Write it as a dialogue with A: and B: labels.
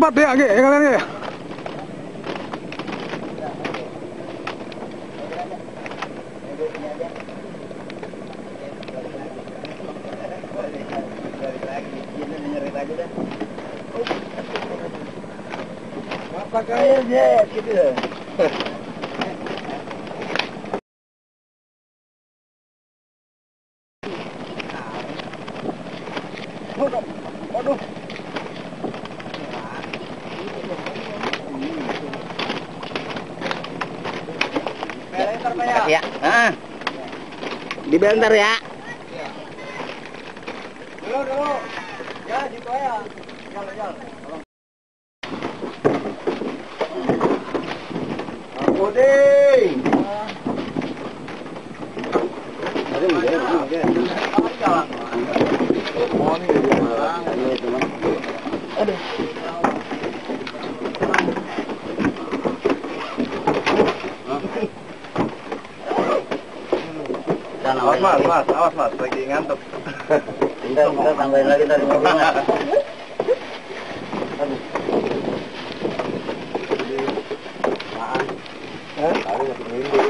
A: Selamat ya, kalian ya. Apa kayaknya gitu ya? Aduh.
B: Ya, dibentar ya.
A: Dulu. Ya, gitu aja. Jalan. Puding. Aduh. Awas mas, lagi ngantuk.
B: Bentar, tambahin lagi tadi mobil mas.
A: Aduh. Tadi masih